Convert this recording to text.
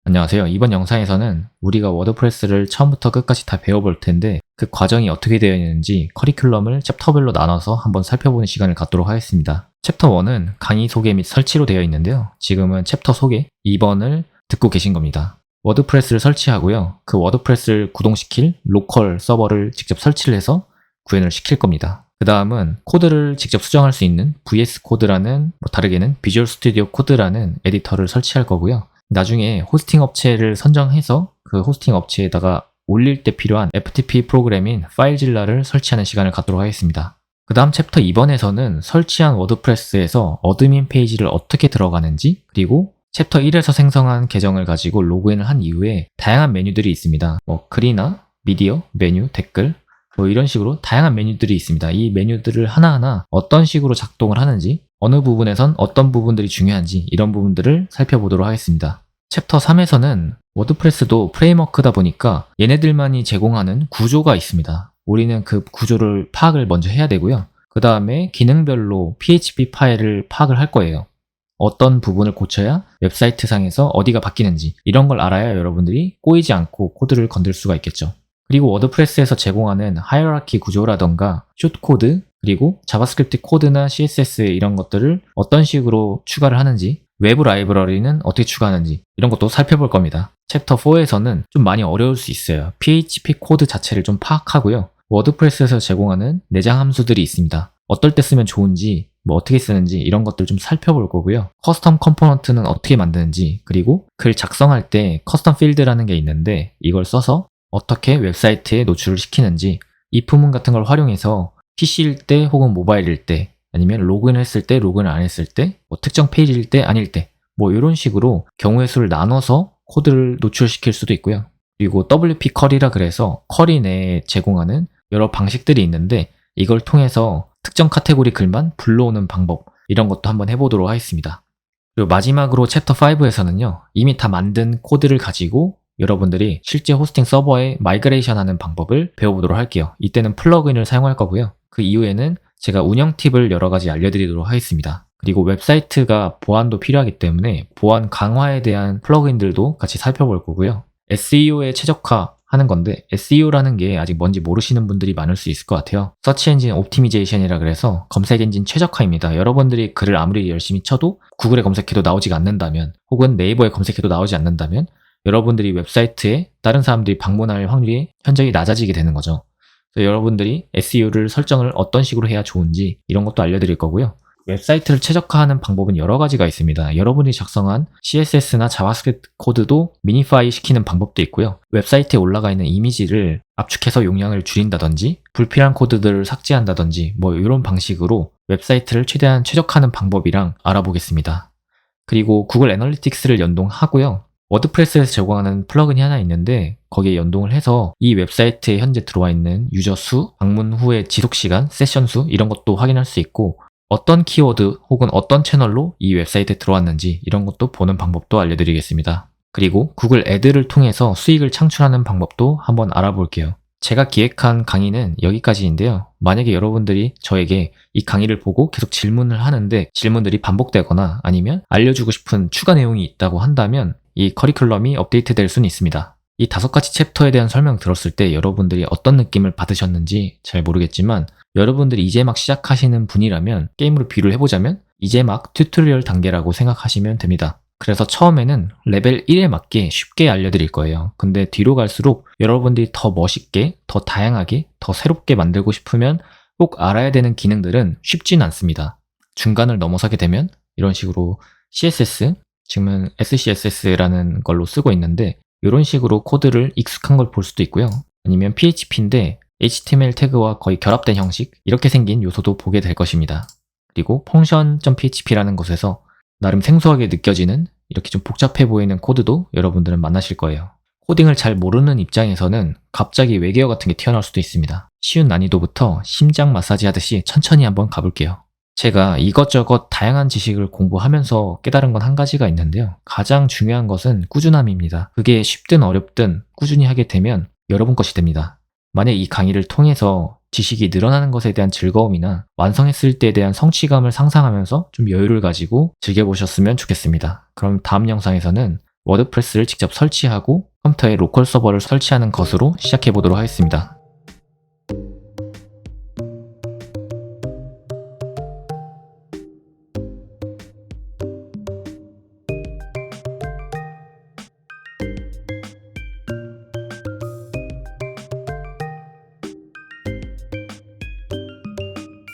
안녕하세요. 이번 영상에서는 우리가 워드프레스를 처음부터 끝까지 다 배워볼 텐데 그 과정이 어떻게 되어 있는지 커리큘럼을 챕터별로 나눠서 한번 살펴보는 시간을 갖도록 하겠습니다. 챕터 1은 강의 소개 및 설치로 되어 있는데요. 지금은 챕터 소개 2번을 듣고 계신 겁니다. 워드프레스를 설치하고요. 그 워드프레스를 구동시킬 로컬 서버를 직접 설치를 해서 구현을 시킬 겁니다. 그 다음은 코드를 직접 수정할 수 있는 VS 코드라는 다르게는 비주얼 스튜디오 코드라는 에디터를 설치할 거고요. 나중에 호스팅 업체를 선정해서 그 호스팅 업체에다가 올릴 때 필요한 FTP 프로그램인 파일질러를 설치하는 시간을 갖도록 하겠습니다. 그 다음 챕터 2번에서는 설치한 워드프레스에서 어드민 페이지를 어떻게 들어가는지, 그리고 챕터 1에서 생성한 계정을 가지고 로그인을 한 이후에 다양한 메뉴들이 있습니다. 글이나 미디어, 메뉴, 댓글 이런 식으로 다양한 메뉴들이 있습니다. 이 메뉴들을 하나하나 어떤 식으로 작동을 하는지, 어느 부분에선 어떤 부분들이 중요한지 이런 부분들을 살펴보도록 하겠습니다. 챕터 3에서는 워드프레스도 프레임워크다 보니까 얘네들만이 제공하는 구조가 있습니다. 우리는 그 구조를 파악을 먼저 해야 되고요. 그 다음에 기능별로 PHP 파일을 파악을 할 거예요. 어떤 부분을 고쳐야 웹사이트 상에서 어디가 바뀌는지 이런 걸 알아야 여러분들이 꼬이지 않고 코드를 건들 수가 있겠죠. 그리고 워드프레스에서 제공하는 하이어라키 구조라던가 숏코드, 그리고 자바스크립트 코드나 CSS 이런 것들을 어떤 식으로 추가를 하는지, 외부 라이브러리는 어떻게 추가하는지 이런 것도 살펴볼 겁니다. 챕터 4에서는 좀 많이 어려울 수 있어요. PHP 코드 자체를 좀 파악하고요. 워드프레스에서 제공하는 내장 함수들이 있습니다. 어떨 때 쓰면 좋은지, 어떻게 쓰는지 이런 것들 좀 살펴볼 거고요. 커스텀 컴포넌트는 어떻게 만드는지, 그리고 글 작성할 때 커스텀 필드라는 게 있는데 이걸 써서 어떻게 웹사이트에 노출을 시키는지, if문 같은 걸 활용해서 PC일 때 혹은 모바일일 때, 아니면 로그인을 했을 때, 로그인을 안 했을 때, 특정 페이지일 때, 아닐 때, 이런 식으로 경우의 수를 나눠서 코드를 노출시킬 수도 있고요. 그리고 WP 쿼리라 그래서 쿼리 내에 제공하는 여러 방식들이 있는데 이걸 통해서 특정 카테고리 글만 불러오는 방법, 이런 것도 한번 해보도록 하겠습니다. 그리고 마지막으로 챕터 5에서는요, 이미 다 만든 코드를 가지고 여러분들이 실제 호스팅 서버에 마이그레이션 하는 방법을 배워보도록 할게요. 이때는 플러그인을 사용할 거고요. 그 이후에는 제가 운영 팁을 여러 가지 알려드리도록 하겠습니다. 그리고 웹사이트가 보안도 필요하기 때문에 보안 강화에 대한 플러그인들도 같이 살펴볼 거고요. SEO에 최적화하는 건데 SEO라는 게 아직 뭔지 모르시는 분들이 많을 수 있을 것 같아요. 서치 엔진 옵티미제이션이라 그래서 검색 엔진 최적화입니다. 여러분들이 글을 아무리 열심히 쳐도 구글에 검색해도 나오지가 않는다면, 혹은 네이버에 검색해도 나오지 않는다면 여러분들이 웹사이트에 다른 사람들이 방문할 확률이 현저히 낮아지게 되는 거죠. 그래서 여러분들이 SEO를 설정을 어떤 식으로 해야 좋은지 이런 것도 알려드릴 거고요. 웹사이트를 최적화하는 방법은 여러 가지가 있습니다. 여러분이 작성한 CSS나 자바스크립트 코드도 미니파이 시키는 방법도 있고요. 웹사이트에 올라가 있는 이미지를 압축해서 용량을 줄인다든지 불필요한 코드들을 삭제한다든지 이런 방식으로 웹사이트를 최대한 최적화하는 방법이랑 알아보겠습니다. 그리고 구글 애널리틱스를 연동하고요. 워드프레스에서 제공하는 플러그인이 하나 있는데 거기에 연동을 해서 이 웹사이트에 현재 들어와 있는 유저 수, 방문 후의 지속시간, 세션 수 이런 것도 확인할 수 있고, 어떤 키워드 혹은 어떤 채널로 이 웹사이트에 들어왔는지 이런 것도 보는 방법도 알려드리겠습니다. 그리고 구글 애드를 통해서 수익을 창출하는 방법도 한번 알아볼게요. 제가 기획한 강의는 여기까지인데요. 만약에 여러분들이 저에게 이 강의를 보고 계속 질문을 하는데 질문들이 반복되거나 아니면 알려주고 싶은 추가 내용이 있다고 한다면 이 커리큘럼이 업데이트 될 수는 있습니다. 이 5가지 챕터에 대한 설명 들었을 때 여러분들이 어떤 느낌을 받으셨는지 잘 모르겠지만, 여러분들이 이제 막 시작하시는 분이라면 게임으로 비유를 해보자면 이제 막 튜토리얼 단계라고 생각하시면 됩니다. 그래서 처음에는 레벨 1에 맞게 쉽게 알려드릴 거예요. 근데 뒤로 갈수록 여러분들이 더 멋있게, 더 다양하게, 더 새롭게 만들고 싶으면 꼭 알아야 되는 기능들은 쉽진 않습니다. 중간을 넘어서게 되면 이런 식으로 CSS, 지금은 SCSS라는 걸로 쓰고 있는데 이런 식으로 코드를 익숙한 걸 볼 수도 있고요. 아니면 PHP인데 HTML 태그와 거의 결합된 형식, 이렇게 생긴 요소도 보게 될 것입니다. 그리고 펑션.php라는 곳에서 나름 생소하게 느껴지는 이렇게 좀 복잡해 보이는 코드도 여러분들은 만나실 거예요. 코딩을 잘 모르는 입장에서는 갑자기 외계어 같은 게 튀어나올 수도 있습니다. 쉬운 난이도부터 심장 마사지 하듯이 천천히 한번 가볼게요. 제가 이것저것 다양한 지식을 공부하면서 깨달은 건 한 가지가 있는데요. 가장 중요한 것은 꾸준함입니다. 그게 쉽든 어렵든 꾸준히 하게 되면 여러분 것이 됩니다. 만약 이 강의를 통해서 지식이 늘어나는 것에 대한 즐거움이나 완성했을 때에 대한 성취감을 상상하면서 좀 여유를 가지고 즐겨보셨으면 좋겠습니다. 그럼 다음 영상에서는 워드프레스를 직접 설치하고 컴퓨터에 로컬 서버를 설치하는 것으로 시작해 보도록 하겠습니다.